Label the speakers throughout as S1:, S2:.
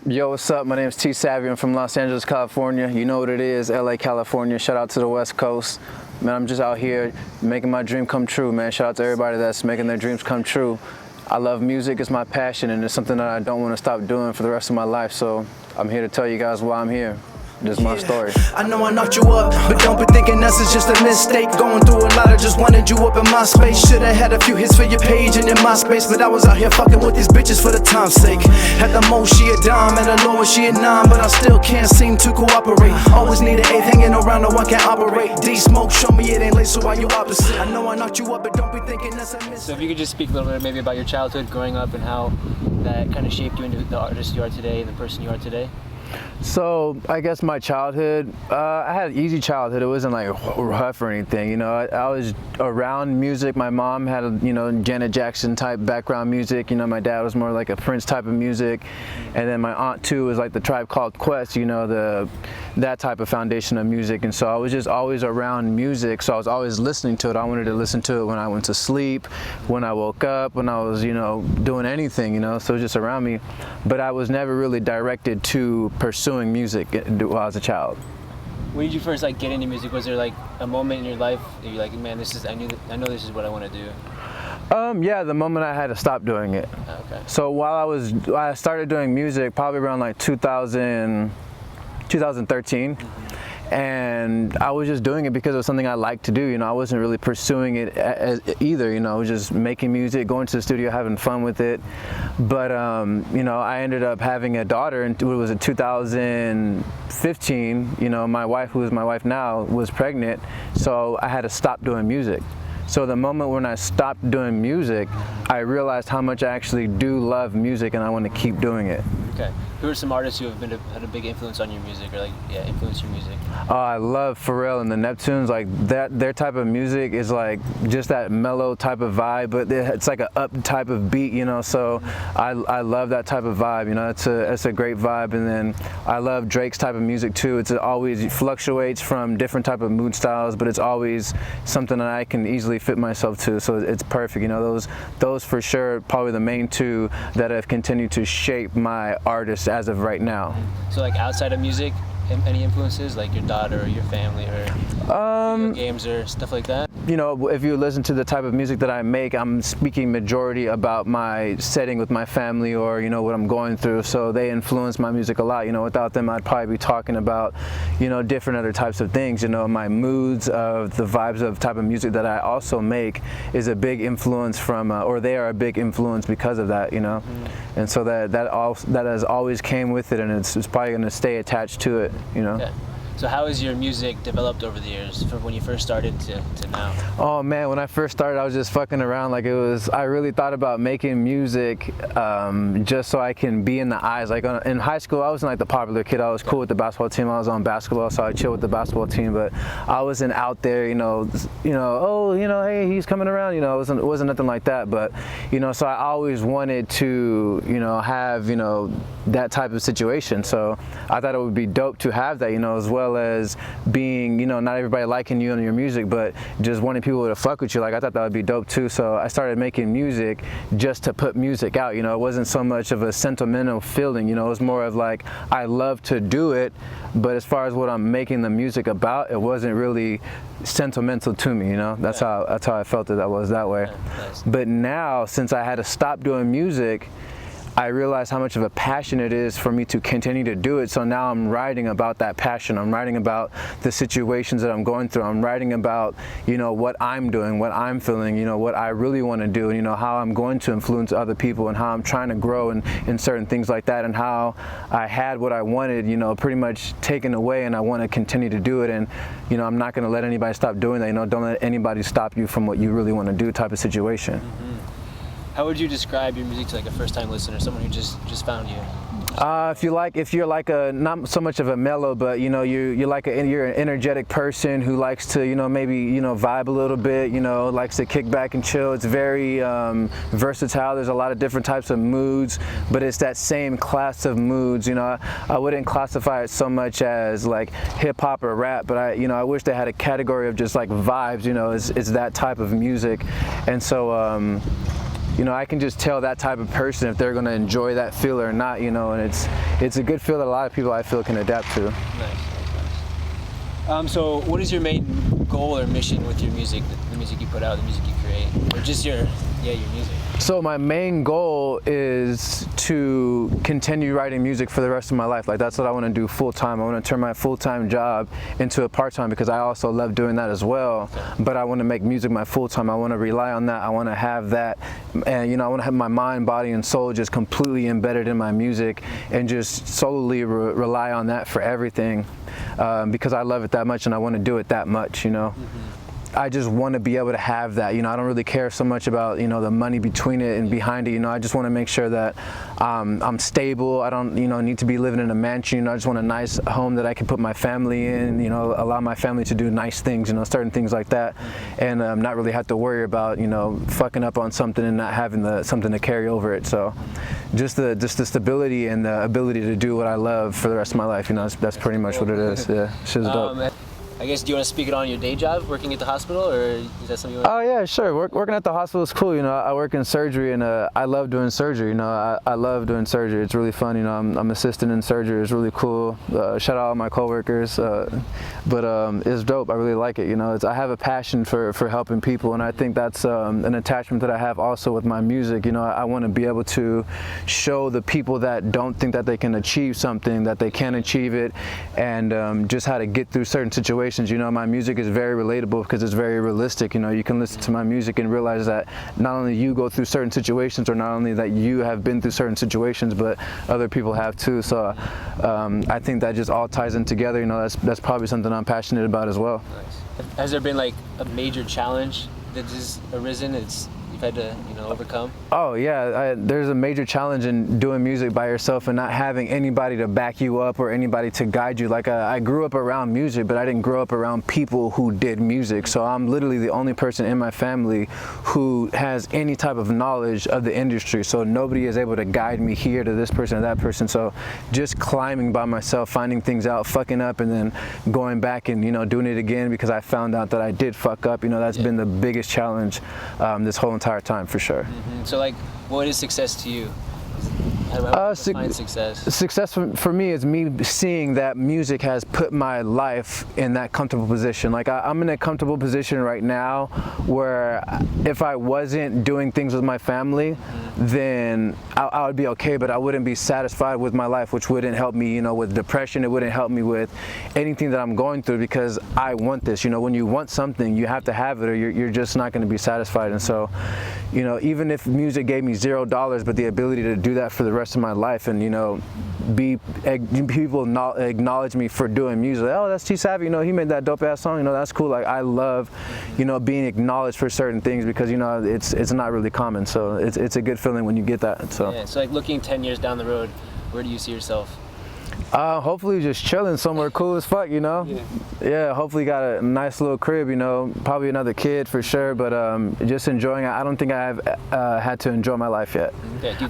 S1: Yo, what's up? My name is T.Savvy. I'm from Los Angeles, California. You know what it is, LA, California. Shout out to the West Coast. Man, I'm just out here making my dream come true, man. Shout out to everybody that's making their dreams come true. I love music, it's my passion, and it's something that I don't want to stop doing for the rest of my life. So I'm here to tell you guys why I'm here. This is my story.
S2: I know I knocked you up, but don't be thinking this is just a mistake. Going through a lot, I just wanted you up in my space. Should've had a few hits for your page and in my space, but I was out here fucking with these bitches for the time's sake. At the most she a dime, at the lowest she a 9, but I still can't seem to cooperate. Always need an 8 hanging around, no one can operate. D-Smoke, show me it ain't late, so why you opposite? I know I knocked you up, but don't be thinking that's a mistake.
S3: So if you could just speak a little bit maybe about your childhood growing up and how that kind of shaped you into the artist you are today and the person you are today.
S1: So I guess my childhood, I had an easy childhood. It wasn't like rough or anything. You know, I was around music. My mom had a, Janet Jackson type background music. You know, my dad was more like a Prince type of music. And then my aunt too was like the Tribe Called Quest, that type of foundation of music. And so I was just always around music. So I was always listening to it. I wanted to listen to it when I went to sleep, when I woke up, when I was, doing anything, so it was just around me. But I was never really directed to pursuing music while I was a child.
S3: When did you first get into music? Was there like a moment in your life that you're like, man, I know this is what I want to do?
S1: Yeah, the moment I had to stop doing it.
S3: Okay.
S1: So while I started doing music probably around like 2013. And I was just doing it because it was something I liked to do. I wasn't really pursuing it either. I was just making music, going to the studio, having fun with it. But I ended up having a daughter, and it was in 2015. My wife, who is my wife now, was pregnant, so I had to stop doing music. So the moment when I stopped doing music, I realized how much I actually do love music, and I want to keep doing it.
S3: Okay. Who are some artists who have had a big influence on your music, or influence your music?
S1: I love Pharrell and the Neptunes. Their type of music is just that mellow type of vibe, but it's like an up type of beat, So I love that type of vibe. It's a great vibe. And then I love Drake's type of music too. It fluctuates from different type of mood styles, but it's always something that I can easily fit myself to. So it's perfect. Those for sure probably the main two that have continued to shape my artist as of right now.
S3: So outside of music, any influences like your daughter or your family or video games or stuff like that?
S1: If you listen to the type of music that I make, I'm speaking majority about my setting with my family or what I'm going through, so they influence my music a lot. Without them I'd probably be talking about different other types of things. My moods of the vibes of type of music that I also make is a big influence from or they are a big influence because of that.
S3: Mm-hmm.
S1: And so that has always came with it, and it's probably going to stay attached to it.
S3: Okay. So how has your music developed over the years, from when you first started to now?
S1: Oh man, when I first started, I was just fucking around. I really thought about making music just so I can be in the eyes. In high school, I wasn't the popular kid. I was cool with the basketball team. I was on basketball, so I chill with the basketball team. But I wasn't out there, hey, he's coming around. It wasn't nothing like that. But so I always wanted to, have that type of situation. So I thought it would be dope to have that, as well as being, not everybody liking you and your music, but just wanting people to fuck with you. I thought that would be dope too. So I started making music just to put music out. It wasn't so much of a sentimental feeling. It was more of I love to do it, but as far as what I'm making the music about, it wasn't really sentimental to me. That's how I felt that was that way.
S3: Yeah, nice.
S1: But now, since I had to stop doing music, I realized how much of a passion it is for me to continue to do it. So now I'm writing about that passion. I'm writing about the situations that I'm going through. I'm writing about, what I'm doing, what I'm feeling, what I really want to do, and, how I'm going to influence other people, and how I'm trying to grow in certain things like that, and how I had what I wanted, pretty much taken away, and I want to continue to do it. And, I'm not going to let anybody stop doing that. Don't let anybody stop you from what you really want to do type of situation.
S3: Mm-hmm. How would you describe your music to a first-time listener, someone who just found you?
S1: If you're a not so much of a mellow, but you're an energetic person who likes to maybe vibe a little bit, likes to kick back and chill. It's very versatile. There's a lot of different types of moods, but it's that same class of moods. I wouldn't classify it so much as hip hop or rap, but I wish they had a category of just vibes. It's that type of music, and so you know, I can just tell that type of person if they're going to enjoy that feel or not, you know, and it's a good feel that a lot of people I feel can adapt to.
S3: Nice. So what is your main goal or mission with your music, the music you put out, the music you create, or just your music?
S1: So my main goal is to continue writing music for the rest of my life. Like, that's what I want to do full time. I want to turn my full-time job into a part-time, because I also love doing that as well. But I want to make music my full-time. I want to rely on that. I want to have that, and you know, I want to have my mind, body, and soul just completely embedded in my music, and just solely rely on that for everything, because I love it that much and I want to do it that much, you know. I just want to be able to have that, you know. I don't really care so much about, you know, the money between it and behind it, you know. I just want to make sure that I'm stable. I don't, you know, need to be living in a mansion, you know. I just want a nice home that I can put my family in, you know, allow my family to do nice things, you know, certain things like that, and not really have to worry about, you know, fucking up on something and not having something to carry over it. So just the stability and the ability to do what I love for the rest of my life, you know, that's pretty much what it is. Yeah, shit's dope.
S3: I guess, do you want to speak it on your day job, working at the hospital, or is that something you want to...
S1: Oh yeah, sure. Working at the hospital is cool. You know, I work in surgery, and I love doing surgery. You know, I love doing surgery. It's really fun. You know, I'm assistant in surgery. It's really cool. Shout out all my coworkers. But it's dope. I really like it. You know, I have a passion for helping people, and I think that's an attachment that I have also with my music. You know, I want to be able to show the people that don't think that they can achieve something, that they can achieve it, and just how to get through certain situations. You know, my music is very relatable because it's very realistic. You know, you can listen to my music and realize that not only you go through certain situations, or not only that you have been through certain situations, but other people have too. So I think that just all ties in together. You know, that's probably something I'm passionate about as well.
S3: Nice. Has there been like a major challenge that has arisen you've had to, you know, overcome?
S1: Oh yeah, there's a major challenge in doing music by yourself and not having anybody to back you up or anybody to guide you. Like, I grew up around music, but I didn't grow up around people who did music. So I'm literally the only person in my family who has any type of knowledge of the industry. So nobody is able to guide me here to this person or that person. So just climbing by myself, finding things out, fucking up, and then going back and, you know, doing it again because I found out that I did fuck up. You know, that's been the biggest challenge this whole entire time, for sure.
S3: So like, what is success to you? How do you define success?
S1: Success for me is me seeing that music has put my life in that comfortable position. Like, I'm in a comfortable position right now where if I wasn't doing things with my family, then I would be okay, but I wouldn't be satisfied with my life, which wouldn't help me, you know, with depression. It wouldn't help me with anything that I'm going through, because I want this. You know, when you want something, you have to have it, or you're just not going to be satisfied. And so, you know, even if music gave me $0, but the ability to do that for the rest of my life, and, you know, people acknowledge me for doing music. Oh, that's T.Savvy, you know, he made that dope ass song, you know, that's cool. Like, I love, you know, being acknowledged for certain things, because, you know, it's not really common. So it's a good feeling when you get that. So
S3: yeah, so like, looking 10 years down the road, where do you see yourself?
S1: Hopefully just chilling somewhere cool as fuck, you know. Yeah, hopefully got a nice little crib, you know, probably another kid for sure, but just enjoying it. I don't think I've had to enjoy my life yet.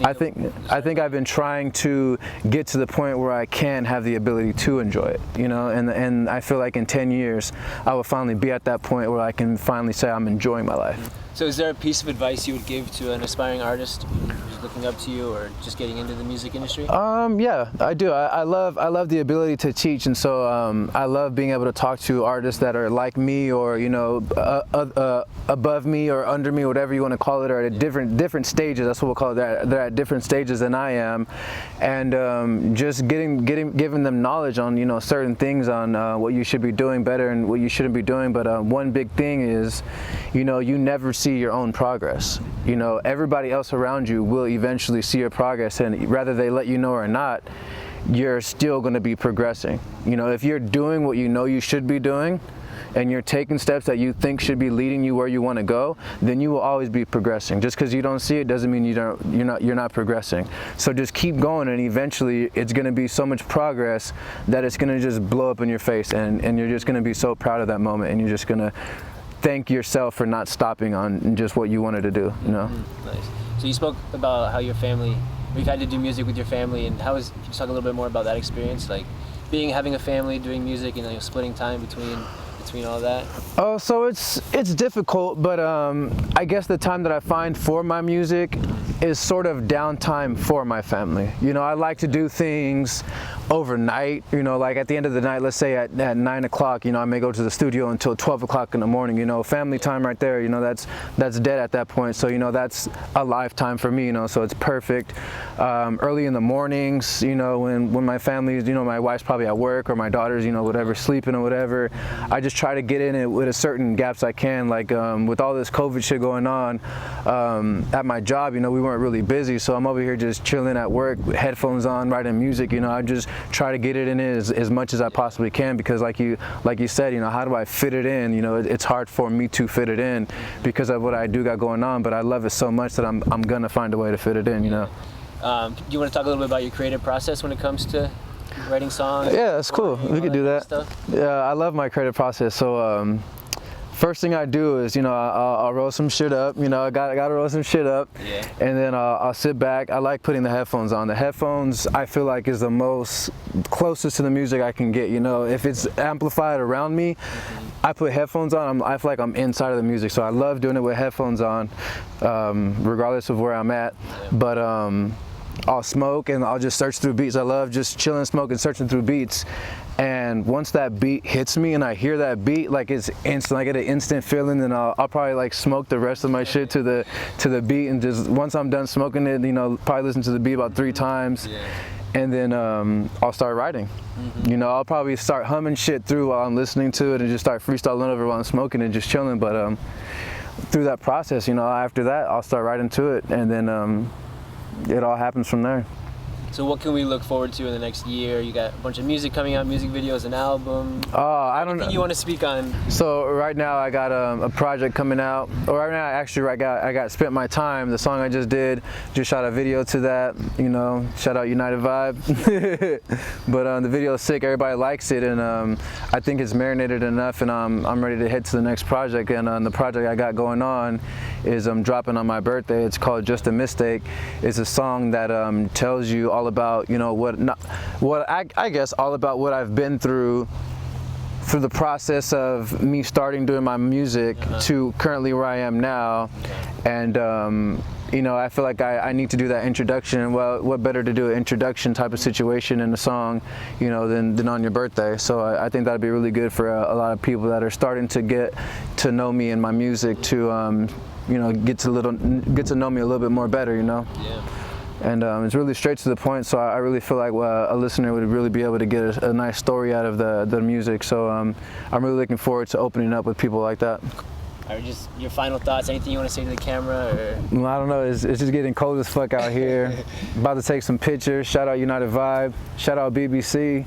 S1: I think I've been trying to get to the point where I can have the ability to enjoy it, you know, and I feel like in 10 years I will finally be at that point where I can finally say I'm enjoying my life.
S3: So is there a piece of advice you would give to an aspiring artist who's looking up to you, or just getting into the music industry?
S1: Yeah, I do. I love the ability to teach, and so I love being able to talk to artists that are like me, or, you know, above me or under me, whatever you want to call it, or at different stages. That's what we'll call it. They're at different stages than I am, and just giving them knowledge on, you know, certain things, on what you should be doing better and what you shouldn't be doing. But one big thing is, you know, you never see your own progress. You know, everybody else around you will eventually see your progress, and whether they let you know or not, you're still going to be progressing. You know, if you're doing what you know you should be doing, and you're taking steps that you think should be leading you where you want to go, then you will always be progressing. Just because you don't see it doesn't mean you're not progressing. So just keep going, and eventually it's going to be so much progress that it's going to just blow up in your face, and you're just going to be so proud of that moment, and you're just going to thank yourself for not stopping on just what you wanted to do, you know?
S3: Nice. So you spoke about how you've had to do music with your family, and can you talk a little bit more about that experience? Like, having a family, doing music, and, you know, splitting time between between all that?
S1: Oh, so it's difficult, but I guess the time that I find for my music is sort of downtime for my family. You know, I like to do things overnight, you know, like at the end of the night, let's say at 9 o'clock, you know, I may go to the studio until 12 o'clock in the morning, you know, family time right there, you know, that's dead at that point. So, you know, that's a lifetime for me, you know, so it's perfect. Early in the mornings, you know, when my family, you know, my wife's probably at work or my daughter's, you know, whatever, sleeping or whatever, I just try to get in it with a certain gaps I can. Like with all this COVID shit going on at my job, you know, we weren't really busy, so I'm over here just chilling at work with headphones on, writing music, you know. I just try to get it in as much as I possibly can, because like you said, you know, how do I fit it in? You know, it's hard for me to fit it in because of what I do got going on, but I love it so much that I'm gonna find a way to fit it in, you know.
S3: Do you want to talk a little bit about your creative process when it comes to writing songs?
S1: Yeah, that's cool. We could do that. Yeah, I love my creative process. So first thing I do is, you know, I'll roll some shit up. You know, I gotta roll some shit up,
S3: yeah.
S1: And then I'll sit back. I like putting the headphones on. The headphones, I feel like, is the most closest to the music I can get. You know, if it's amplified around me, I put headphones on. I feel like I'm inside of the music. So I love doing it with headphones on, regardless of where I'm at.
S3: Yeah.
S1: But I'll smoke and I'll just search through beats. I love just chilling, smoking, searching through beats. And once that beat hits me and I hear that beat, like it's instant, I get an instant feeling, and I'll probably like smoke the rest of my shit to the beat, and just once I'm done smoking it, you know, probably listen to the beat about 3 times.
S3: Yeah.
S1: And then I'll start writing. You know, I'll probably start humming shit through while I'm listening to it and just start freestyling over while I'm smoking and just chilling. But through that process, you know, after that, I'll start writing to it, and then it all happens from there.
S3: So what can we look forward to in the next year? You got a bunch of music coming out, music videos, an album.
S1: I don't know.
S3: Anything you want to speak on?
S1: So right now I got a project coming out. Or right now, actually, I got Spent My Time. The song I just did, just shot a video to that. You know, shout out United Vibe. But the video is sick. Everybody likes it, and I think it's marinated enough, and I'm ready to head to the next project. And the project I got going on is dropping on my birthday. It's called Just a Mistake. It's a song that tells you all about, you know, I guess all about what I've been through the process of me starting doing my music to currently where I am now. And you know, I feel like I need to do that introduction. Well, what better to do an introduction type of situation in a song, you know, than on your birthday. So I think that'd be really good for a lot of people that are starting to get to know me and my music, to you know, get to know me a little bit more better, you know.
S3: Yeah.
S1: And it's really straight to the point, so I really feel like a listener would really be able to get a nice story out of the music. So I'm really looking forward to opening up with people like that.
S3: Or just your final thoughts, anything you want to say to the camera? Or?
S1: Well, I don't know, it's just getting cold as fuck out here. About to take some pictures. Shout out United Vibe, shout out BBC,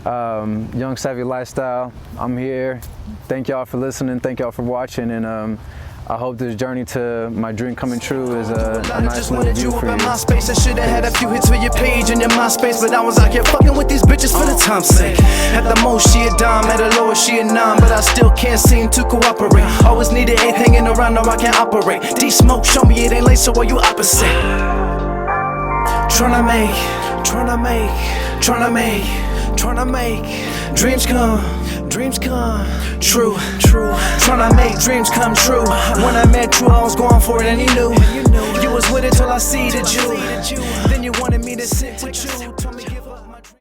S1: Young Savvy Lifestyle. I'm here. Thank y'all for listening, thank y'all for watching, and I hope this journey to my dream coming true is a nice little view for you.
S2: MySpace, I should've had a few hits for your page and your MySpace, but I was out here fucking with these bitches for the time's sake. At the most, she a dime, at the lowest, she a 9, but I still can't seem to cooperate. Always needed eighth hanging around, no, I can't operate. D-Smoke, show me it ain't late, so are you opposite? Tryna make dreams come true. Tryna make dreams come true. When I met you, I was going for it, and you knew. You was with it till I seeded you. Then you wanted me to sit with you.